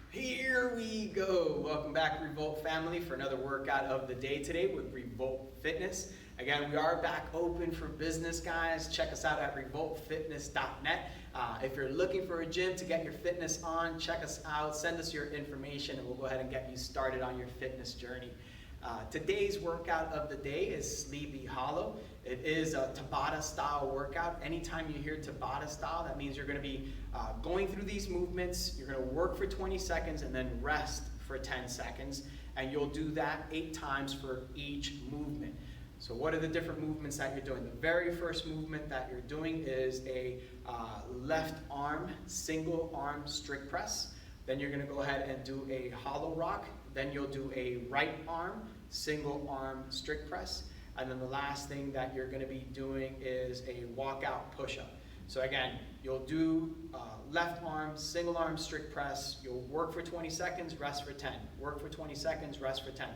Here we go. Welcome back, Revolt family, for another workout of the day today with Revolt Fitness. Again, we are back open for business, guys. Check us out at revoltfitness.net. If you're looking for a gym to get your fitness on, check us out. Send us your information, and we'll go ahead and get you started on your fitness journey. Today's workout of the day is Sleepy Hollow. It is a Tabata style workout. Anytime you hear Tabata style, that means you're going to be going through these movements. You're going to work for 20 seconds and then rest for 10 seconds. And you'll do that 8 times for each movement. So what are the different movements that you're doing? The very first movement that you're doing is a left arm, single arm strict press. Then you're going to go ahead and do a hollow rock. Then you'll do a right arm, single arm strict press. And then the last thing that you're going to be doing is a walkout push-up. So again, you'll do left arm, single arm strict press. You'll work for 20 seconds, rest for 10. Work for 20 seconds, rest for 10.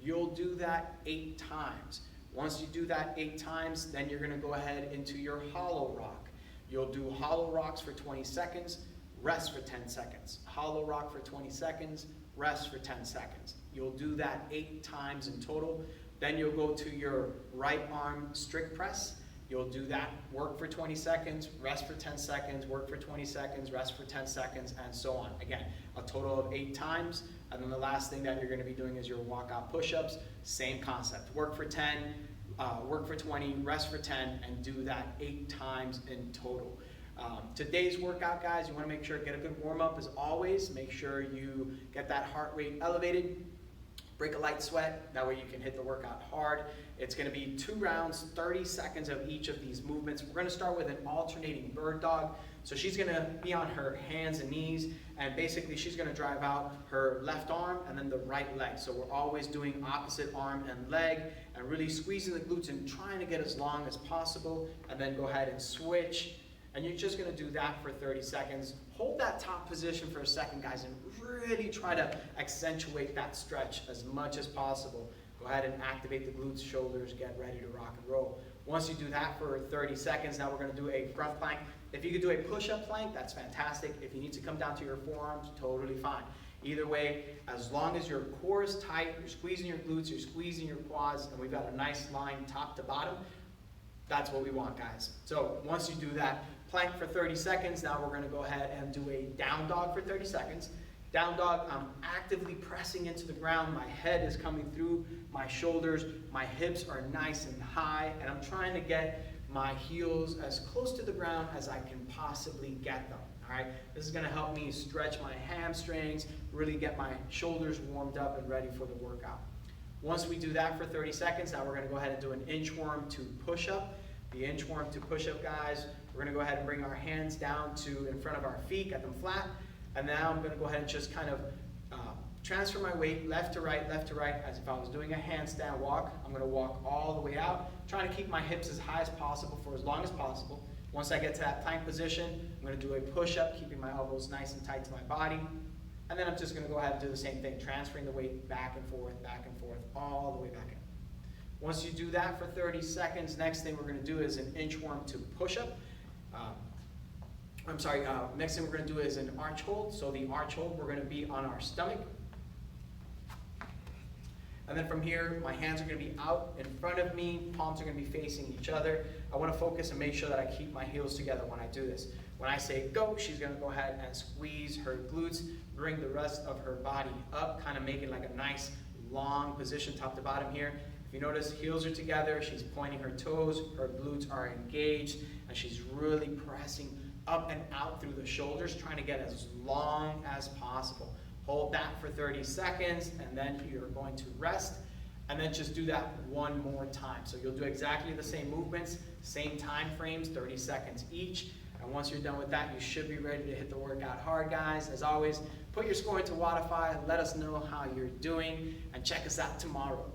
You'll do that 8 times. Once you do that 8 times, then you're going to go ahead into your hollow rock. You'll do hollow rocks for 20 seconds, rest for 10 seconds. Hollow rock for 20 seconds, rest for 10 seconds. You'll do that 8 times in total. Then you'll go to your right arm strict press. You'll do that, work for 20 seconds, rest for 10 seconds, work for 20 seconds, rest for 10 seconds, and so on. Again, a total of 8 times. And then the last thing that you're going to be doing is your walkout push-ups. Same concept. Work for 10, work for 20, rest for 10, and do that 8 times in total. Today's workout, guys, you want to make sure get a good warm-up as always. Make sure you get that heart rate elevated. Break a light sweat, that way you can hit the workout hard. It's going to be 2 rounds, 30 seconds of each of these movements. We're going to start with an alternating bird dog. So she's going to be on her hands and knees, and basically she's going to drive out her left arm and then the right leg. So we're always doing opposite arm and leg and really squeezing the glutes and trying to get as long as possible, and then go ahead and switch. And you're just going to do that for 30 seconds. Hold that top position for a second, guys, and really try to accentuate that stretch as much as possible. Go ahead and activate the glutes, shoulders, get ready to rock and roll. Once you do that for 30 seconds, now we're going to do a front plank. If you could do a push-up plank, that's fantastic. If you need to come down to your forearms, totally fine. Either way, as long as your core is tight, you're squeezing your glutes, you're squeezing your quads, and we've got a nice line top to bottom, that's what we want, guys. So once you do that plank for 30 seconds, now we're going to go ahead and do a down dog for 30 seconds. Down dog, I'm actively pressing into the ground. My head is coming through my shoulders. My hips are nice and high, and I'm trying to get my heels as close to the ground as I can possibly get them. All right, this is going to help me stretch my hamstrings, really get my shoulders warmed up and ready for the workout. Once we do that for 30 seconds, now we're going to go ahead and do an inchworm to push-up. The inchworm to push-up, guys, we're going to go ahead and bring our hands down to in front of our feet, get them flat. And now I'm going to go ahead and just kind of transfer my weight left to right, as if I was doing a handstand walk. I'm going to walk all the way out, trying to keep my hips as high as possible for as long as possible. Once I get to that plank position, I'm going to do a push-up, keeping my elbows nice and tight to my body. And then I'm just going to go ahead and do the same thing, transferring the weight back and forth, all the way back in. Once you do that for 30 seconds, next thing we're going to do is an inchworm to push-up. Next thing we're going to do is an arch hold. So the arch hold, we're going to be on our stomach. And then from here, my hands are going to be out in front of me, palms are going to be facing each other. I want to focus and make sure that I keep my heels together when I do this. When I say go, she's going to go ahead and squeeze her glutes, bring the rest of her body up, kind of make it like a nice long position top to bottom here. If you notice, heels are together, she's pointing her toes, her glutes are engaged, and she's really pressing up and out through the shoulders, trying to get as long as possible. Hold that for 30 seconds, and then you're going to rest, and then just do that one more time. So you'll do exactly the same movements, same time frames, 30 seconds each. And once you're done with that, you should be ready to hit the workout hard, guys. As always, put your score into Wodify, let us know how you're doing, and check us out tomorrow.